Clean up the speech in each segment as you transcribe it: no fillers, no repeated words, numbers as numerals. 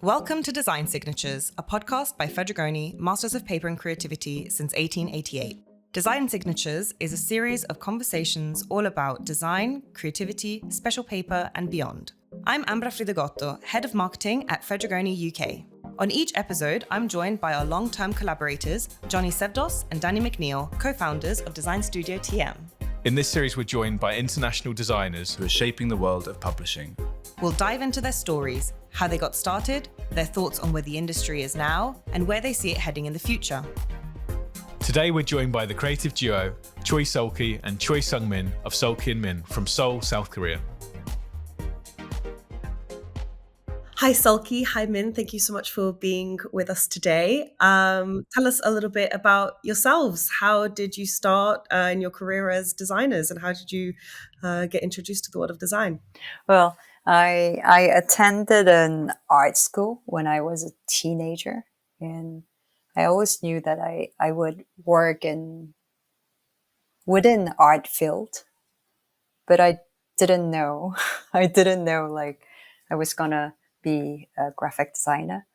Welcome to Design Signatures, a podcast by Fedrigoni, Masters of Paper and Creativity since 1888. Design Signatures is a series of conversations all about design, creativity, special paper, and beyond. I'm Ambra Fridegotto, Head of Marketing at Fedrigoni UK. On each episode, I'm joined by our long-term collaborators, Johnny Sevdos and Danny McNeil, co-founders of Design Studio TM. In this series, we're joined by international designers who are shaping the world of publishing. We'll dive into their stories, how they got started, their thoughts on where the industry is now, and where they see it heading in the future. Today, we're joined by the creative duo, Choi Sulki and Choi Min of Sulki Min from Seoul, South Korea. Hi, Sulki. Hi, Min. Thank you so much for being with us today. Tell us a little bit about yourselves. How did you start in your career as designers, and how did you get introduced to the world of design? Well, I attended an art school when I was a teenager, and I always knew that I would work within the art field, but I didn't know like I was gonna be a graphic designer.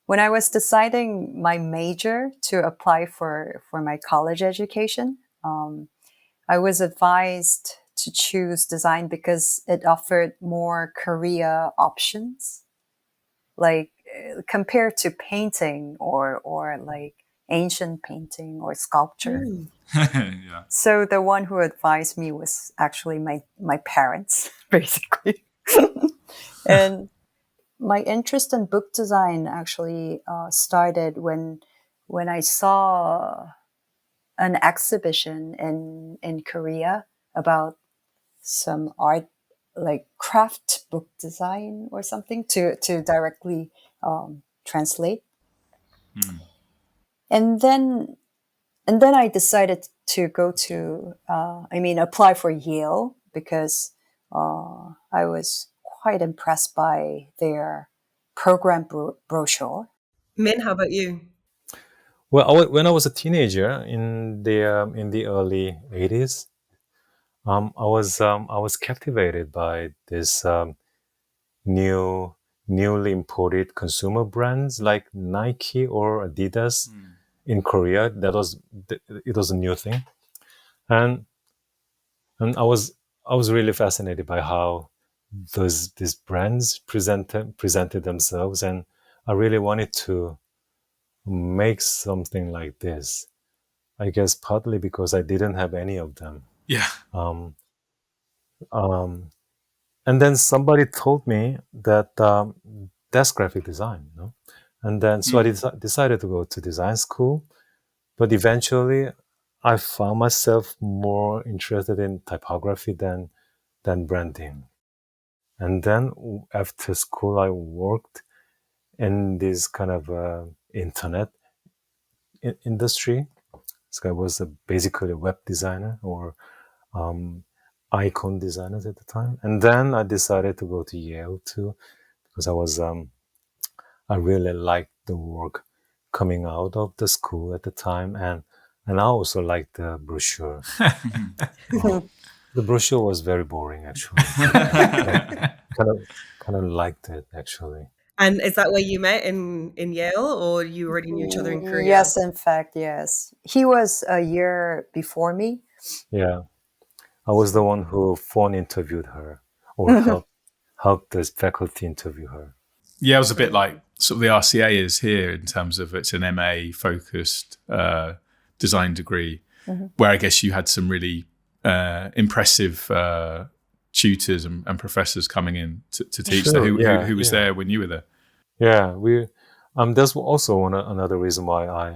When I was deciding my major to apply for my college education, I was advised to choose design because it offered more career options, like compared to painting or like ancient painting or sculpture. Yeah. So the one who advised me was actually my parents, basically. And my interest in book design actually started when I saw an exhibition in Korea about some art, like craft book design or something, to directly translate. And then I decided to go to apply for Yale because I was quite impressed by their program brochure. Min, how about you? Well, when I was a teenager in the early 80s, I was captivated by this newly imported consumer brands like Nike or Adidas in Korea. It was a new thing, and I was really fascinated by how these brands presented themselves, and I really wanted to make something like this. I guess partly because I didn't have any of them. Yeah. And then somebody told me that that's graphic design, no? And then so I decided to go to design school, but eventually I found myself more interested in typography than branding. And then after school, I worked in this kind of internet industry. So I was basically a web designer or icon designers at the time. And then I decided to go to Yale too, because I really liked the work coming out of the school at the time. And I also liked the brochure. The brochure was very boring, actually. kind of liked it, actually. And is that where you met in Yale, or you already knew each other in Korea? Yes, in fact, yes. He was a year before me. Yeah. I was the one who phone interviewed her or helped the faculty interview her. Yeah, it was a bit like sort of the RCA is here in terms of it's an MA focused design degree, where I guess you had some really impressive tutors and professors coming in to teach. Sure, So who was there when you were there? Yeah, there's also another reason why I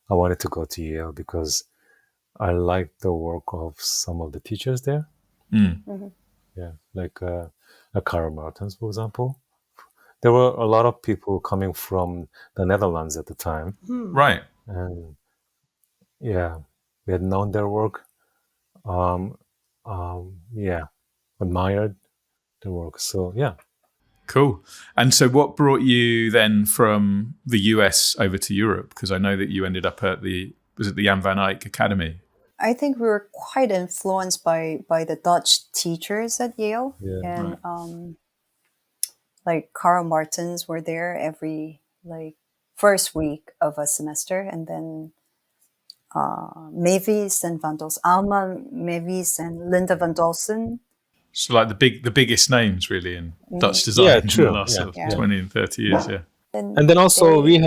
wanted to go to Yale, because I liked the work of some of the teachers there. Yeah, like Karl Martens, for example. There were a lot of people coming from the Netherlands at the time. Right. And yeah, we had known their work. Admired the work. So yeah. Cool. And so what brought you then from the US over to Europe? Because I know that you ended up at the Jan van Eyck Academy? I think we were quite influenced by the Dutch teachers at Yale. Yeah. And like Karl Martens were there every like first week of a semester, and then Mavis and Van Dolsen, Alma Mavis and Linda Van Dolsen. So like the biggest names really in Dutch design Yeah, in the true. last sort of Yeah. 20 and 30 years. Yeah. And then also they-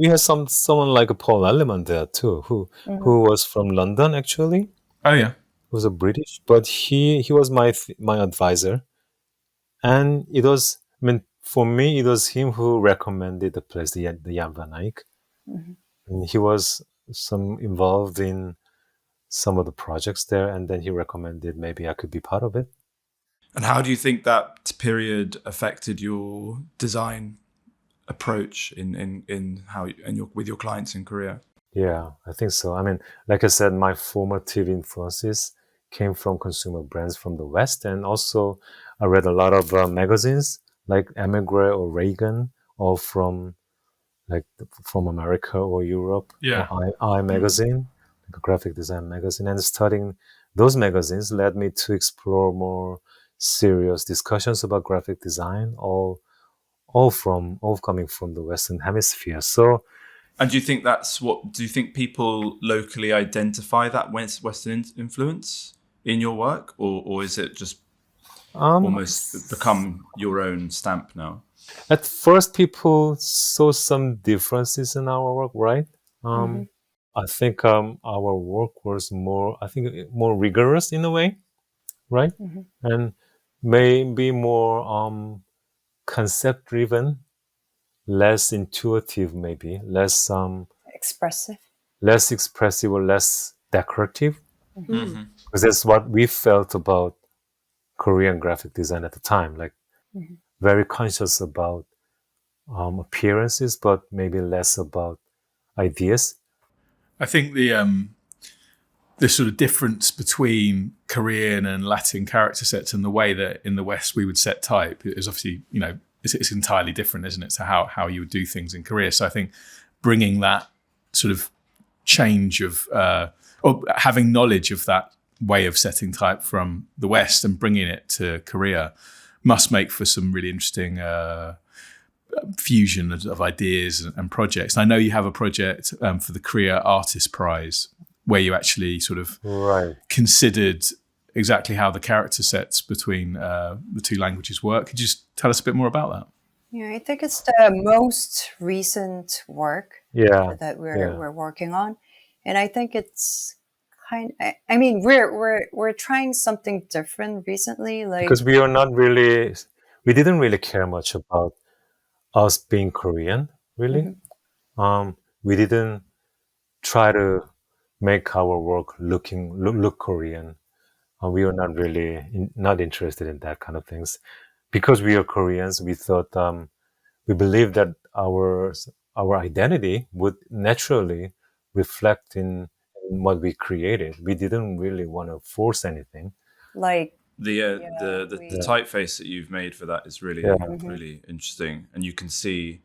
we had someone like Paul Elliman there too, who was from London actually. Oh yeah. He was a British, but he was my advisor, and it was, I mean, for me it was him who recommended the place, the Jan van Eyck, and he was some involved in some of the projects there, and then he recommended maybe I could be part of it. And how do you think that period affected your design approach in how with your clients in Korea? Yeah, I think so. I mean, like I said, my formative influences came from consumer brands from the West, and also I read a lot of magazines like Emigre or Reagan, all from America or Europe. Yeah. Or I magazine, like a graphic design magazine, and studying those magazines led me to explore more serious discussions about graphic design, all coming from the Western Hemisphere. So. And do you think do you think people locally identify that Western influence in your work, or is it just almost become your own stamp now? At first, people saw some differences in our work, right? I think our work was more rigorous in a way, right? And maybe more concept-driven, less intuitive, maybe less expressive or less decorative. Because that's what we felt about Korean graphic design at the time, like very conscious about appearances, but maybe less about ideas. I think the sort of difference between Korean and Latin character sets and the way that in the West we would set type is obviously, it's entirely different, isn't it, to how you would do things in Korea. So I think bringing that sort of change of, or having knowledge of that way of setting type from the West and bringing it to Korea must make for some really interesting fusion of ideas and projects. And I know you have a project for the Korea Artist Prize where you actually sort of considered exactly how the character sets between the two languages work. Could you just tell us a bit more about that? Yeah, I think it's the most recent work that we're working on, and I think it's I mean, we're trying something different recently, like because we didn't really care much about us being Korean, really. We didn't try to make our work look Korean. We were not really not interested in that kind of things. Because we are Koreans, we thought we believed that our identity would naturally reflect in what we created. We didn't really want to force anything. like The typeface that you've made for that is really really interesting, and you can see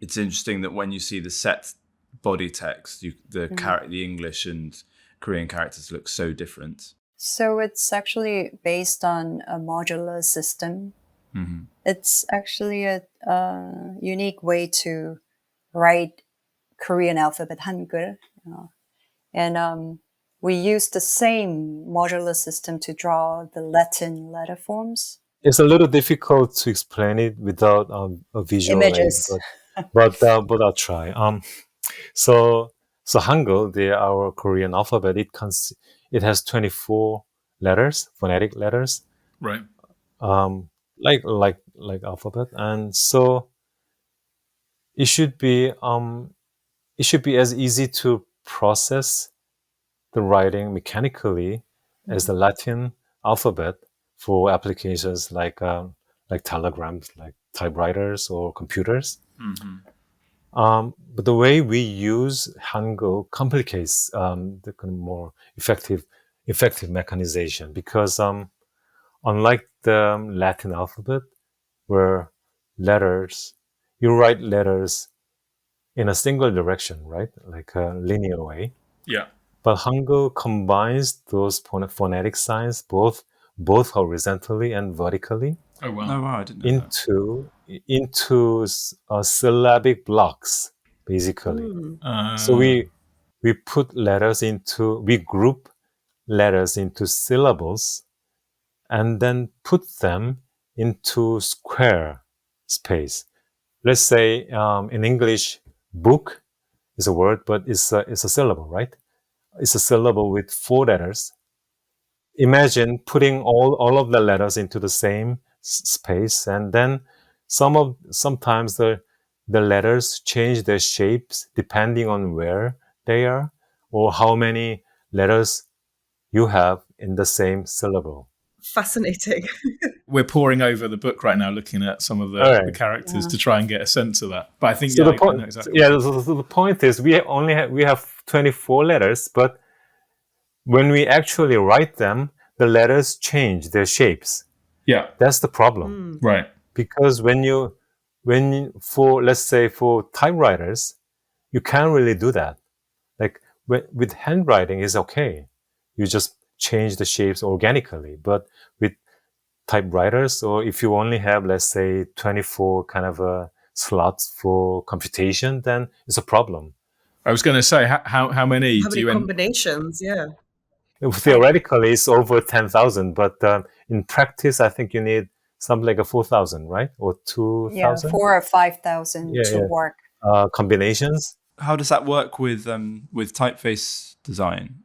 it's interesting that when you see the set body text, the English and Korean characters look so different. So it's actually based on a modular system. It's actually a unique way to write Korean alphabet Hangul, and we use the same modular system to draw the Latin letter forms. It's a little difficult to explain it without a visual Images. aid, but I'll try. So Hangul, our Korean alphabet, it has 24 letters, phonetic letters, Right. Like alphabet, and so it should be as easy to process the writing mechanically as the Latin alphabet for applications like telegrams, like typewriters or computers. But the way we use Hangul complicates the kind of more effective mechanization, because unlike the Latin alphabet, where you write letters in a single direction, right? Like a linear way. Yeah. But Hangul combines those phonetic signs both horizontally and vertically. Oh wow! Oh wow, I didn't know that. into syllabic blocks, basically. So we group letters into syllables and then put them into square space. Let's say in English, book is a word, but it's a syllable, right? It's a syllable with 4 letters. Imagine putting all of the letters into the same space, and then sometimes the letters change their shapes depending on where they are or how many letters you have in the same syllable. Fascinating. We're poring over the book right now, looking at some of the Right. characters to try and get a sense of that. But I think So I the point, know exactly. the point is we have 24 letters, but when we actually write them, the letters change their shapes. Yeah. That's the problem. Right. Because let's say for typewriters, you can't really do that. Like with handwriting is okay. You just change the shapes organically. But with typewriters, or if you only have, let's say, 24 kind of slots for computation, then it's a problem. I was going to say, how many do you combinations? Yeah. Theoretically, it's over 10,000, but in practice, I think you need something like a 4,000, right? Or 2,000? Yeah, 4,000 or 5,000 to work. Combinations. How does that work with typeface design?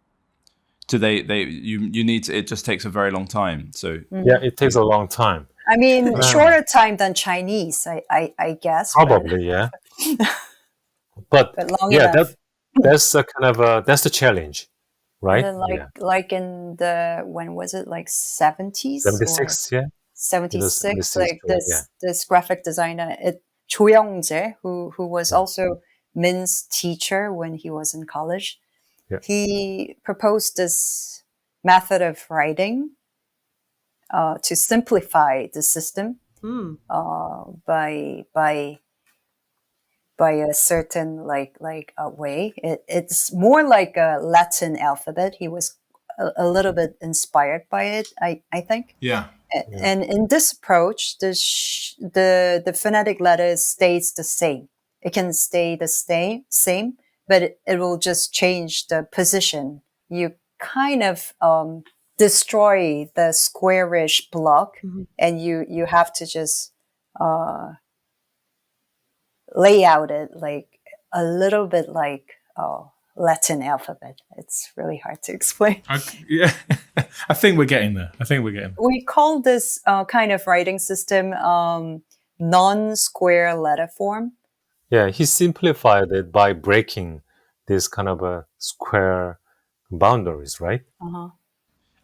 Do you need to, it just takes a very long time. So yeah, it takes a long time. I mean, shorter time than Chinese, I guess. Probably, yeah. But long enough. That's a kind of that's the challenge, right? Like in the, when was it, like 70s? 76, yeah. 76, like this graphic designer, Cho Young-jae, who was also Min's teacher when he was in college. Yeah. He proposed this method of writing to simplify the system by a certain a way. It's more like a Latin alphabet. He was a little bit inspired by it, I think. Yeah. And in this approach, the phonetic letter stays the same. It can stay the same, but it will just change the position. You kind of destroy the squarish block, and you have to just lay out it like a little bit like Latin alphabet. It's really hard to explain. Yeah, I think we're getting there. We call this kind of writing system non-square letter form. Yeah, he simplified it by breaking this kind of a square boundaries, right?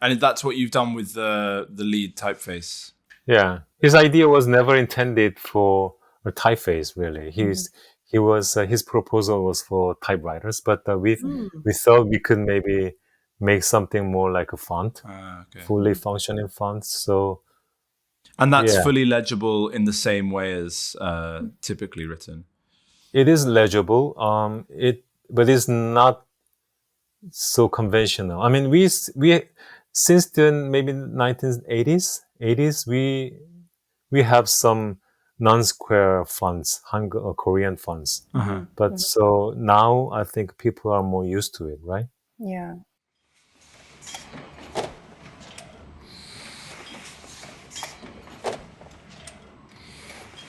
And that's what you've done with the lead typeface. Yeah, his idea was never intended for a typeface, really. His proposal was for typewriters, but we thought we could maybe make something more like a font, fully functioning font. So, and that's fully legible in the same way as typically written. It is legible, but it's not so conventional. I mean, we since then, maybe 1980s, we have some non-square fonts, Hangul or Korean fonts. But so now I think people are more used to it, right? Yeah.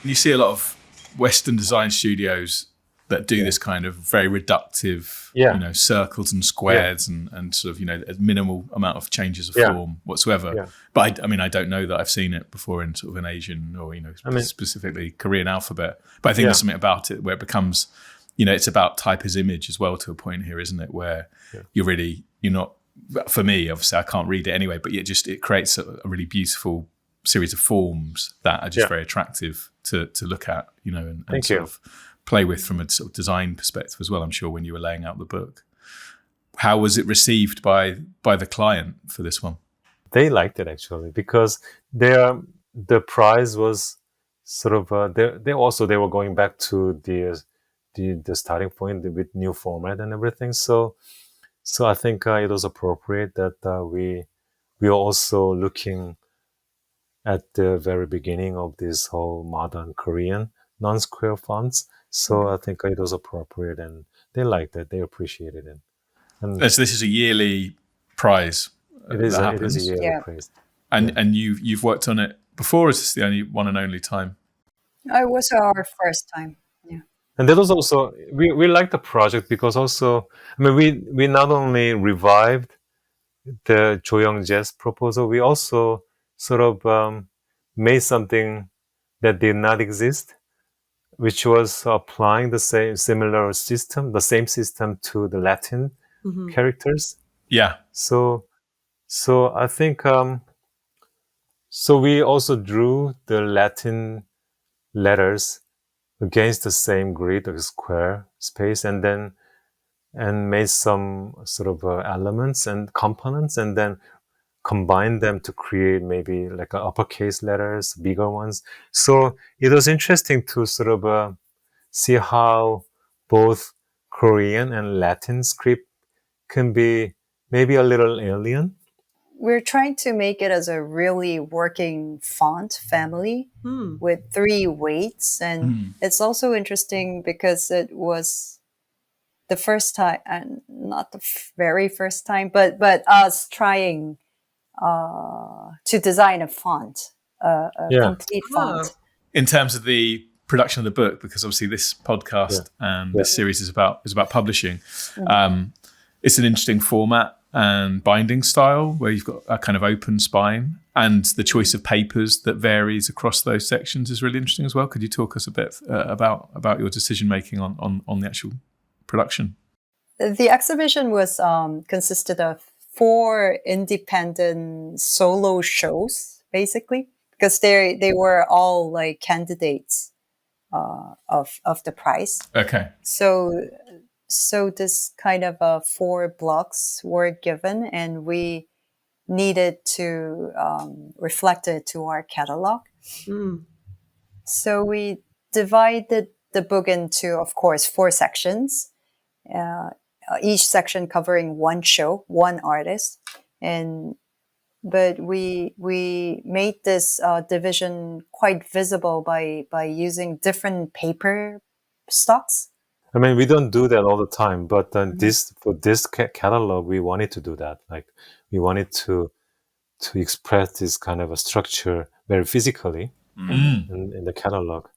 You see a lot of Western design studios that do this kind of very reductive, circles and squares and sort of, a minimal amount of changes of form whatsoever. Yeah. But I don't know that I've seen it before in sort of an Asian or, specifically Korean alphabet. But I think there's something about it where it becomes, it's about type as image as well to a point here, isn't it? Where you're not, for me, obviously I can't read it anyway, but it creates a really beautiful series of forms that are just very attractive to look at, and sort of play with from a sort of design perspective as well, I'm sure, when you were laying out the book. How was it received by the client for this one? They liked it, actually, because the prize was sort of they were going back to the starting point with new format and everything. So I think it was appropriate that we are also looking at the very beginning of this whole modern Korean non-square fonts. So I think it was appropriate, and they liked it. They appreciated it. And so this is a yearly prize. it is that a yearly Yeah. praise. And you've worked on it before, or is this the only one and only time? It was our first time. Yeah. And that was also, we liked the project because also, I mean, we not only revived the Jo Young-jae's proposal, we also sort of made something that did not exist, which was applying the same system to the Latin characters. Yeah. So I think, so we also drew the Latin letters against the same grid or square space, and made some sort of elements and components, and then combine them to create maybe like uppercase letters, bigger ones. So it was interesting to sort of see how both Korean and Latin script can be maybe a little alien. We're trying to make it as a really working font family with 3 weights. And it's also interesting because it was the first time, and not the very first time, but us trying to design a font, a complete font. In terms of the production of the book, because obviously this podcast and this series is about publishing. It's an interesting format and binding style where you've got a kind of open spine, and the choice of papers that varies across those sections is really interesting as well. Could you talk us a bit about your decision making on the actual production? The exhibition was consisted of 4 independent solo shows, basically, because they were all like candidates of the prize. Okay. So this kind of 4 blocks were given, and we needed to reflect it to our catalog. So we divided the book into, of course, 4 sections, each section covering 1 show, 1 artist. But we made this division quite visible by using different paper stocks. I mean, we don't do that all the time, but for this catalog, we wanted to do that. Like, we wanted to express this kind of a structure very physically in the catalog.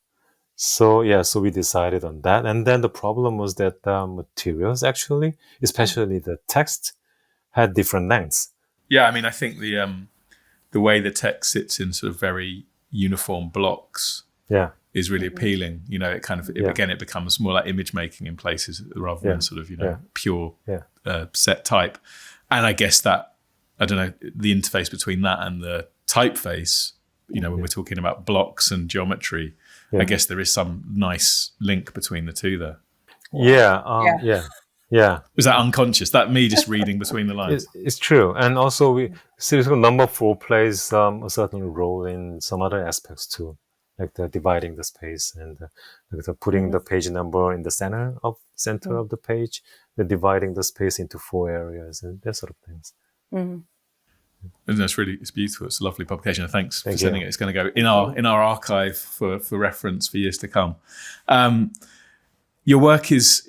So so we decided on that. And then the problem was that the materials actually, especially the text, had different lengths. Yeah, I mean, I think the way the text sits in sort of very uniform blocks is really appealing. You know, it kind of, again, it becomes more like image making in places rather than sort of, pure set type. And I guess that, I don't know, the interface between that and the typeface, when we're talking about blocks and geometry, I guess there is some nice link between the two there. Was that unconscious? That me just reading between the lines? It's true. And also, number 4 plays a certain role in some other aspects too, like the dividing the space and like the putting the page number in the center of the page, the dividing the space into 4 areas, and that sort of things. And it's beautiful. It's a lovely publication. And thanks for sending it. It's going to go in our archive for reference for years to come. Your work is,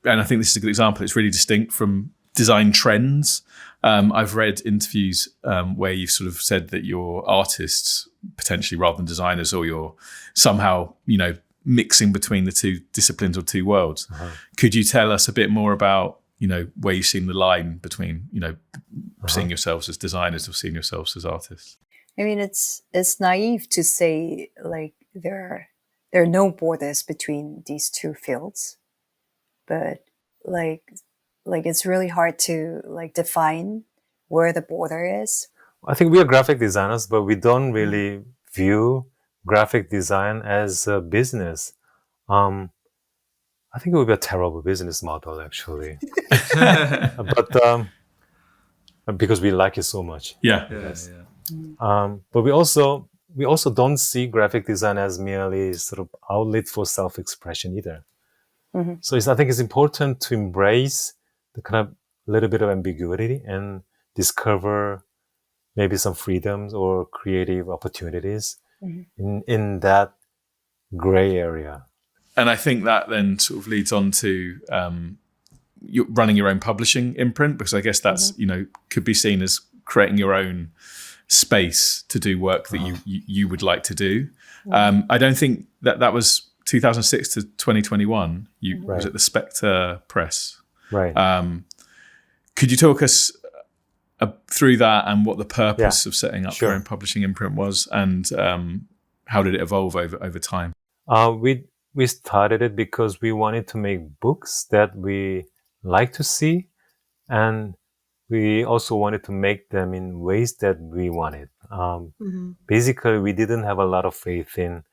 and I think this is a good example, it's really distinct from design trends. I've read interviews where you've sort of said that you're artists, potentially rather than designers, or you're somehow, mixing between the 2 disciplines or 2 worlds. Could you tell us a bit more about, where you've seen the line between, seeing yourselves as designers or seeing yourselves as artists? I mean, it's naive to say like there are no borders between these 2 fields, but like it's really hard to like define where the border is. I think we are graphic designers, but we don't really view graphic design as a business. I think it would be a terrible business model, actually. But because we like it so much. But we also don't see graphic design as merely sort of outlet for self-expression either. So I think it's important to embrace the kind of little bit of ambiguity and discover maybe some freedoms or creative opportunities in that gray area. And I think that then sort of leads on to you running your own publishing imprint, because I guess that's, could be seen as creating your own space to do work that you would like to do. I don't think that was 2006 to 2021. You was at the Spectre Press. Right. Could you talk us through that and what the purpose of setting up your own publishing imprint was, and how did it evolve over time? We started it because we wanted to make books that we like to see, and we also wanted to make them in ways that we wanted. Basically, we didn't have a lot of faith in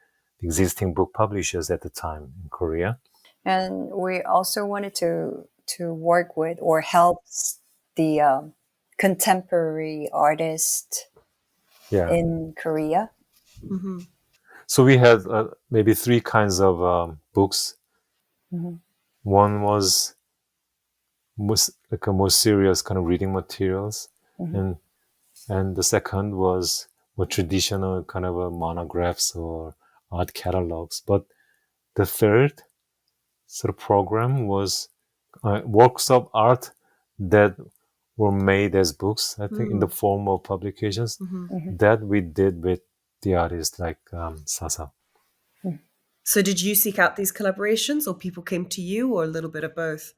existing book publishers at the time in Korea. And we also wanted to work with or help the contemporary artists in Korea. Mm-hmm. So we had maybe 3 kinds of books. One was like a more serious kind of reading materials, and the second was more traditional kind of monographs or art catalogs. But the third sort of program was works of art that were made as books, I think, in the form of publications that we did with the artists like Sasa. So did you seek out these collaborations, or people came to you, or a little bit of both?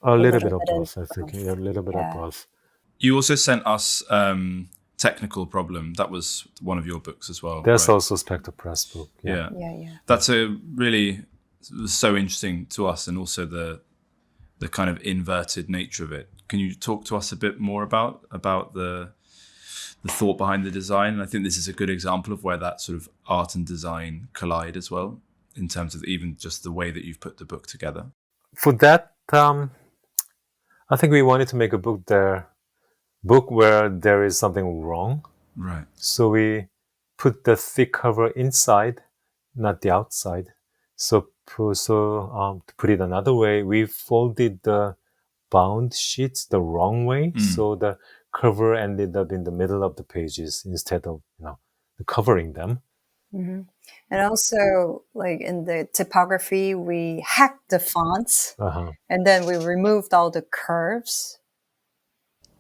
A little bit of both, I think. A little bit of both. You also sent us Technical Problem. That was one of your books as well. That's also Spectre Press book. Yeah. That's a really so interesting to us, and also the kind of inverted nature of it. Can you talk to us a bit more about the thought behind the design? And I think this is a good example of where that sort of art and design collide as well, in terms of even just the way that you've put the book together. For that, I think we wanted to make a book where there is something wrong. Right. So we put the thick cover inside, not the outside. So to put it another way, we folded the bound sheets the wrong way. So the cover ended up in the middle of the pages instead of, covering them. And also, like in the typography, we hacked the fonts, and then we removed all the curves.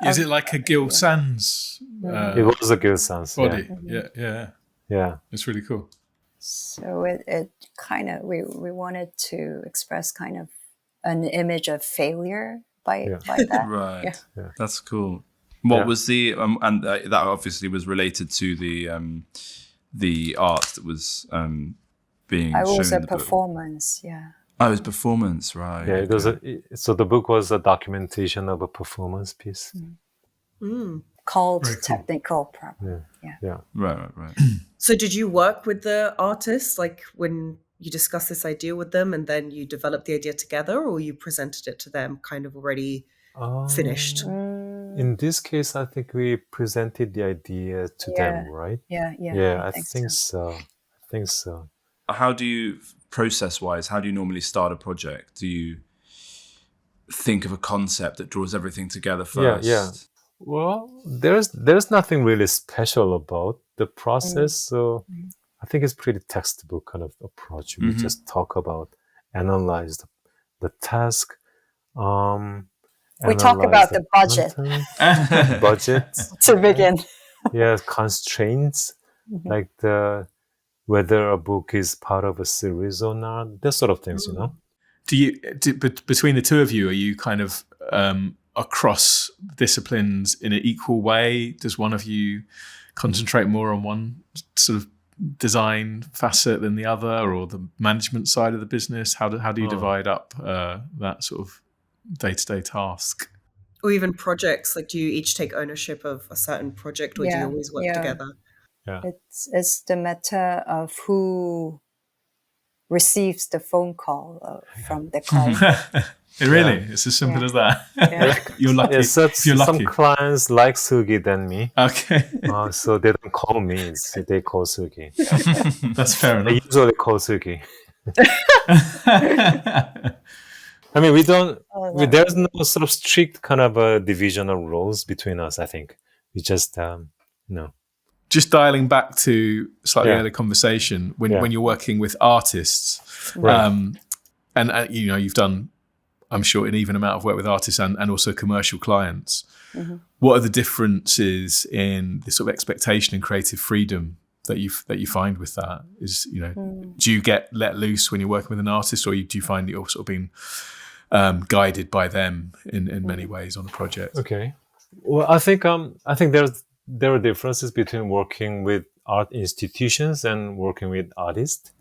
Is it like a Gil Sans? It was a Gil Sans body. Yeah. It's really cool. So it kind of, we wanted to express kind of an image of failure by that. Right. Yeah. That's cool. What was the and that obviously was related to the art that was being shown. It was a in the performance. book. Oh, it was performance, right? Yeah, it was. So the book was a documentation of a performance piece called Technical Problem. Yeah. Right. So did you work with the artists, like when you discussed this idea with them, and then you developed the idea together, or you presented it to them kind of already finished? In this case, I think we presented the idea to them, right? Yeah. I think so. How do you, process-wise, how do you normally start a project? Do you think of a concept that draws everything together first? Yeah. Well, there's nothing really special about the process, so I think it's pretty textbook kind of approach. We just talk about, analyze the task. We talk about the budget. Budget to begin. Constraints, like whether a book is part of a series or not, that sort of things, Do you, between the two of you, are you kind of across disciplines in an equal way? Does one of you concentrate more on one sort of design facet than the other, or the management side of the business? How do you divide up that sort of day-to-day task? Or even projects, like do you each take ownership of a certain project, or do you always work together? Yeah. It's the matter of who receives the phone call from the client. It's as simple as that. You're lucky. You're lucky. Some clients like Sulki than me. Okay. So they don't call me, they call Sulki. That's fair enough. They usually call Sulki. I mean, there's no sort of strict kind of a division of roles between us, I think. We just No. Just dialing back to slightly Yeah. earlier conversation, when Yeah. when you're working with artists, Right. and you know, you've done, I'm sure, an even amount of work with artists and also commercial clients. What are the differences in the sort of expectation and creative freedom that you find with that? Is, you know, do you get let loose when you're working with an artist, or do you find that you're sort of being guided by them in many ways on a project? Okay. Well, I think there are differences between working with art institutions and working with artists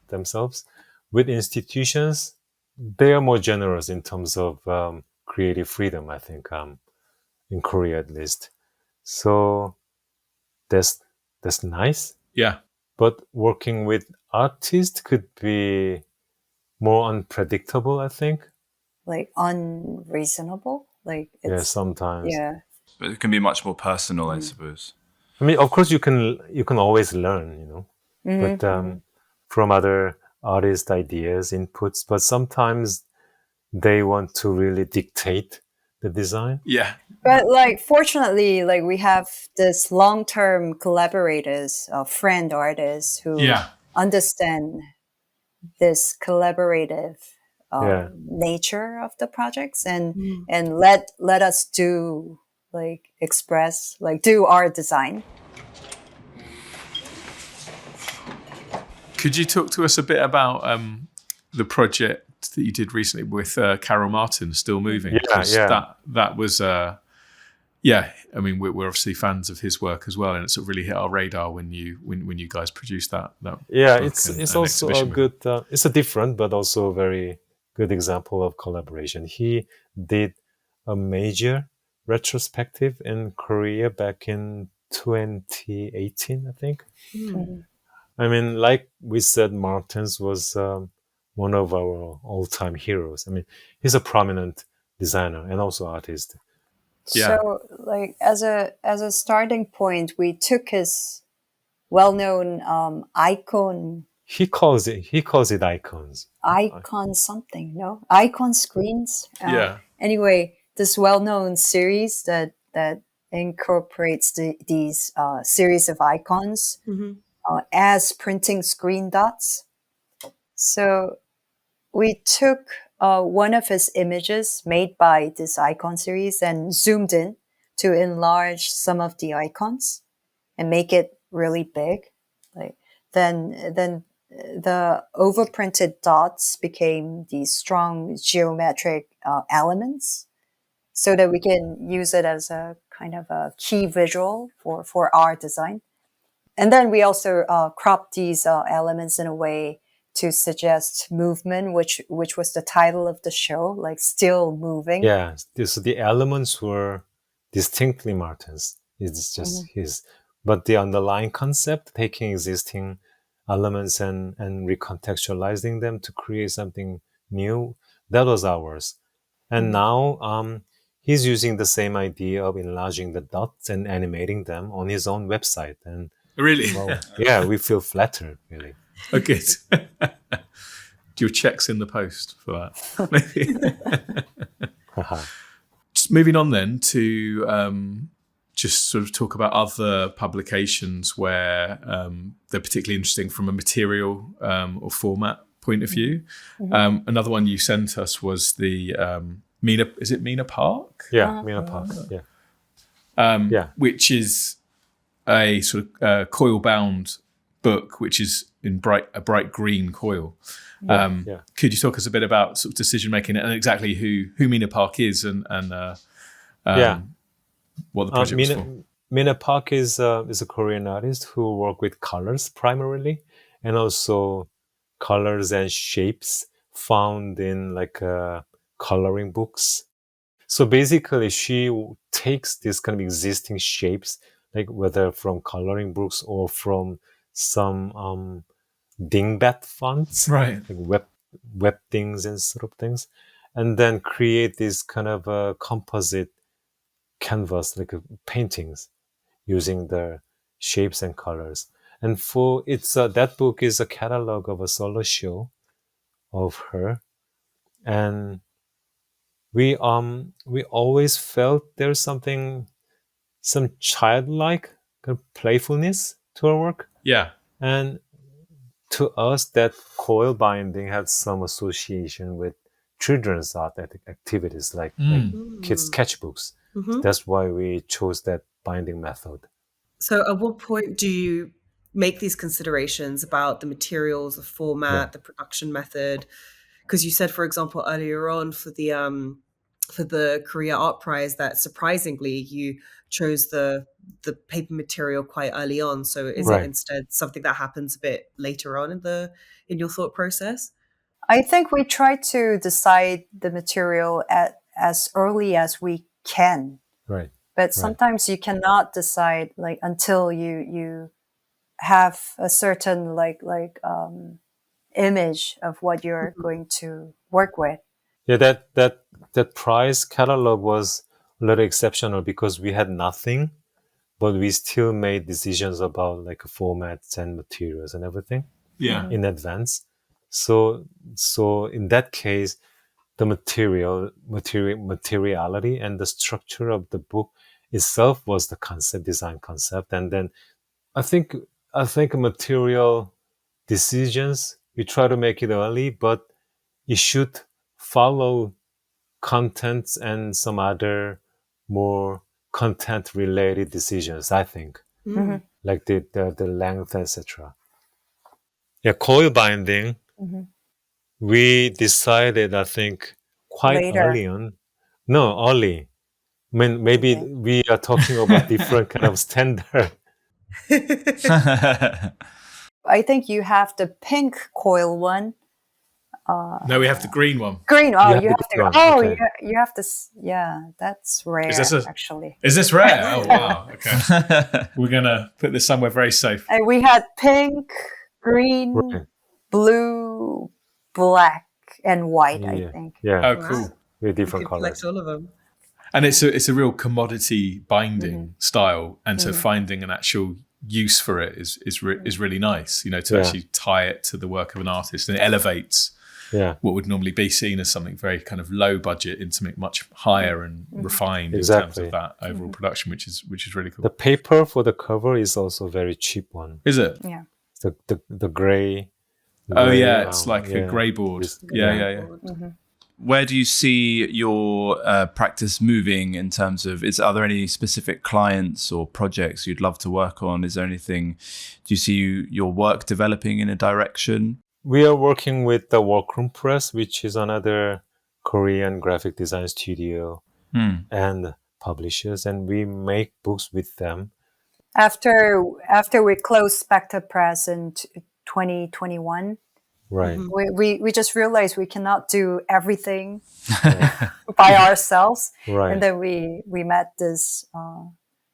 themselves. With institutions, they are more generous in terms of creative freedom, I think, in Korea at least. So that's nice. Yeah. But working with artists could be more unpredictable, I think. Like unreasonable. Like Yeah, it's sometimes. yeah. But it can be much more personal, I suppose. I mean, of course, you can always learn, you know, but from other artist ideas, inputs. But sometimes they want to really dictate the design. Yeah. But like, fortunately, like we have this long-term collaborators, friend artists who Yeah. understand this collaborative Yeah. nature of the projects and let us do like express like do our design. Could you talk to us a bit about the project that you did recently with Carol Martin, Still Moving? Yeah, 'Cause yeah. That was, yeah. I mean, we're obviously fans of his work as well, and it sort of really hit our radar when you guys produced that. Yeah, book it's and also a exhibition. good. It's a different but also a very good example of collaboration. He did a major retrospective in Korea back in 2018, I think. I mean, like we said, Martens was one of our all-time heroes. I mean, he's a prominent designer and also artist. Yeah. So like as a starting point, we took his well-known icon He calls it icons. something, no, icon screens. Yeah. Anyway, this well-known series that incorporates these series of icons as printing screen dots. So we took one of his images made by this icon series and zoomed in to enlarge some of the icons and make it really big. Like then the overprinted dots became these strong geometric elements, so that we can use it as a kind of a key visual for our design. And then we also cropped these elements in a way to suggest movement, which was the title of the show, like Still Moving. Yeah, so the elements were distinctly Martin's. It's just his. But the underlying concept, taking existing elements and recontextualizing them to create something new, that was ours. And now he's using the same idea of enlarging the dots and animating them on his own website. And Really? well, yeah, we feel flattered, really. Oh, good. Do your checks in the post for that? Just moving on then to just sort of talk about other publications where they're particularly interesting from a material or format point of view. Another one you sent us was the Mina. Is it Mina Park? Yeah, Mina Park. Yeah. Which is a sort of coil-bound book, which is in a bright green coil. Could you talk us a bit about sort of decision making and exactly who Mina Park is and what the project was for? Mina Park is a Korean artist who work with colors primarily, and also colors and shapes found in like coloring books. So basically, she takes these kind of existing shapes, like whether from coloring books or from some dingbat fonts, Right. like web things and sort of things, and then create this kind of composite canvas, like paintings, using the shapes and colors. And for that book is a catalog of a solo show of her, and we always felt there's some childlike kind of playfulness to our work. Yeah. And to us, that coil binding had some association with children's art activities like kids' sketchbooks. So that's why we chose that binding method. So at what point do you make these considerations about the materials, the format, the production method? Because you said, for example, earlier on for the Korea Art Prize that surprisingly you chose the paper material quite early on. So is it instead something that happens a bit later on in your thought process? I think we try to decide the material as early as we can. Right. But sometimes you cannot decide like until you have a certain image of what you're going to work with. Yeah, that prize catalog was a little exceptional because we had nothing, but we still made decisions about like formats and materials and everything in advance. So in that case, the materiality and the structure of the book itself was the design concept. And then I think material decisions, we try to make it early, but it should follow contents and some other more content related decisions, I think. Like the length, etc. Yeah, coil binding, we decided, I think, quite Later. early on. No, early. I mean, maybe we are talking about different kind of standard. I think you have the pink coil one. No, we have the green one. Green. Oh, you have the green to. one, Oh, okay. you have to. Yeah, that's rare. Actually, Is this rare? Oh, wow. Okay. We're going to put this somewhere very safe. and we had pink, green, blue, black, and white. I think. Yeah. Oh, cool. With different You colors. collect all of them. And it's a real commodity binding style, and so finding an actual use for it is really nice. You know, to actually tie it to the work of an artist, and it elevates what would normally be seen as something very kind of low budget into something much higher and refined in terms of that overall production, which is really cool. The paper for the cover is also a very cheap one. Is it? Yeah. The gray. Oh yeah, it's like a grey board. Yeah. Where do you see your practice moving in terms of, are there any specific clients or projects you'd love to work on? Is there anything, do you see your work developing in a direction? We are working with the Workroom Press, which is another Korean graphic design studio and publishers, and we make books with them. After we closed Spectre Press in 2021, right? We just realized we cannot do everything by ourselves, Right. and then we met these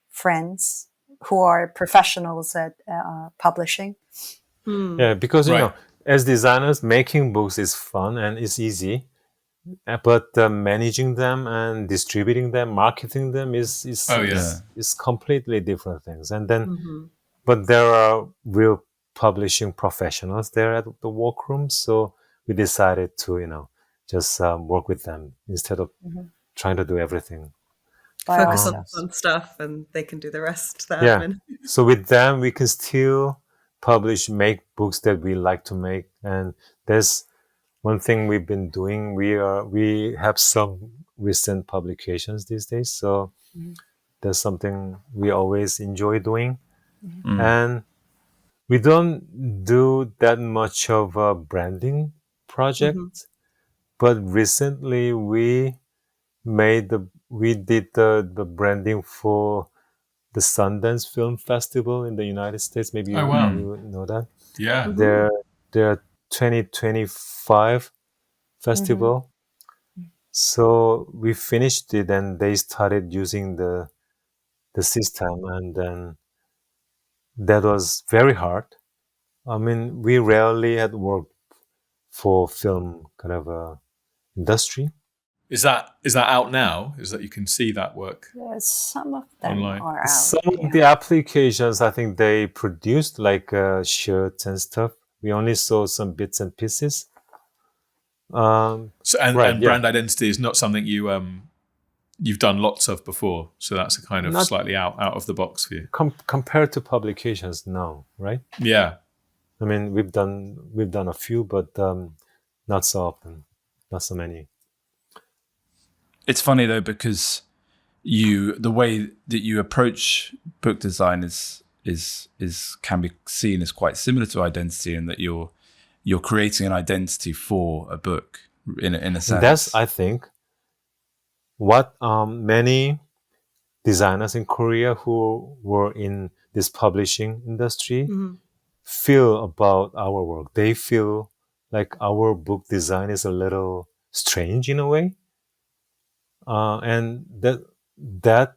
friends who are professionals at publishing. Yeah, because you know, as designers, making books is fun and it's easy, but managing them and distributing them, marketing them is completely different things. And then, but there are real publishing professionals there at the Workroom, so we decided to just work with them instead of trying to do everything. Focus on the fun stuff, and they can do the rest. Admin. So with them, we can still make books that we like to make, and there's one thing we've been doing. We have some recent publications these days, so there's something we always enjoy doing, and we don't do that much of a branding project, but recently we did the branding for the Sundance Film Festival in the United States. Maybe you know that. Yeah. Their 2025 festival. So we finished it, and they started using the system, and then that was very hard. I mean, we rarely had worked for film kind of industry. Is that out now? Is that you can see that work? Some of them online are out. Some of the applications, I think they produced like shirts and stuff. We only saw some bits and pieces. And brand identity is not something you you've done lots of before, so that's a kind of Not- slightly out of the box for you. Compared to publications now, right? Yeah. I mean, we've done a few, but not so often, not so many. It's funny though, because the way that you approach book design is can be seen as quite similar to identity, in that you're creating an identity for a book in a sense. That's, I think, what many designers in Korea who were in this publishing industry feel about our work. They feel like our book design is a little strange in a way, and that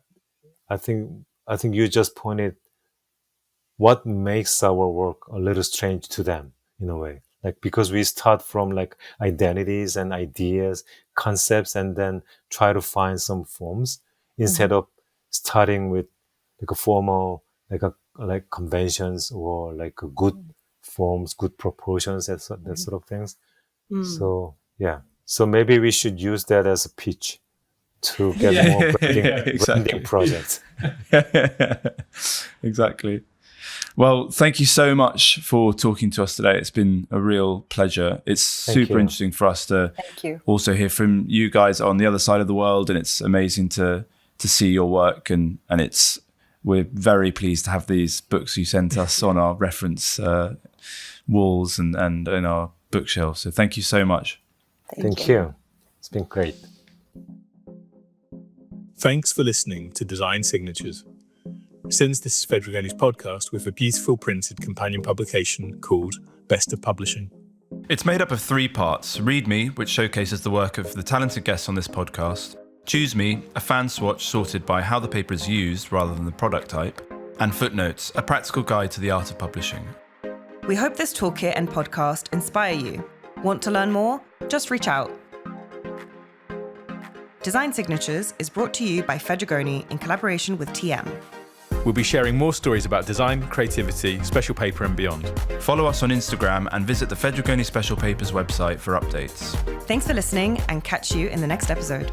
I think you just pointed what makes our work a little strange to them in a way. Like, because we start from like identities and ideas, concepts, and then try to find some forms instead of starting with like a formal, like conventions or like a good forms, good proportions, that sort of things. So yeah, so maybe we should use that as a pitch to get more branding projects. Exactly. Well, thank you so much for talking to us today. It's been a real pleasure. It's super interesting for us to also hear from you guys on the other side of the world, and it's amazing to see your work, and we're very pleased to have these books you sent us on our reference walls and in our bookshelf. So thank you so much. Thank you. It's been great. Thanks for listening to Design Signatures. Since this is Fedrigoni's podcast with a beautiful printed companion publication called Best of Publishing. It's made up of 3 parts: Read Me, which showcases the work of the talented guests on this podcast; Choose Me, a fan swatch sorted by how the paper is used rather than the product type; and Footnotes, a practical guide to the art of publishing. We hope this toolkit and podcast inspire you. Want to learn more? Just reach out. Design Signatures is brought to you by Fedrigoni in collaboration with TM. We'll be sharing more stories about design, creativity, special paper and beyond. Follow us on Instagram and visit the Fedrigoni Special Papers website for updates. Thanks for listening, and catch you in the next episode.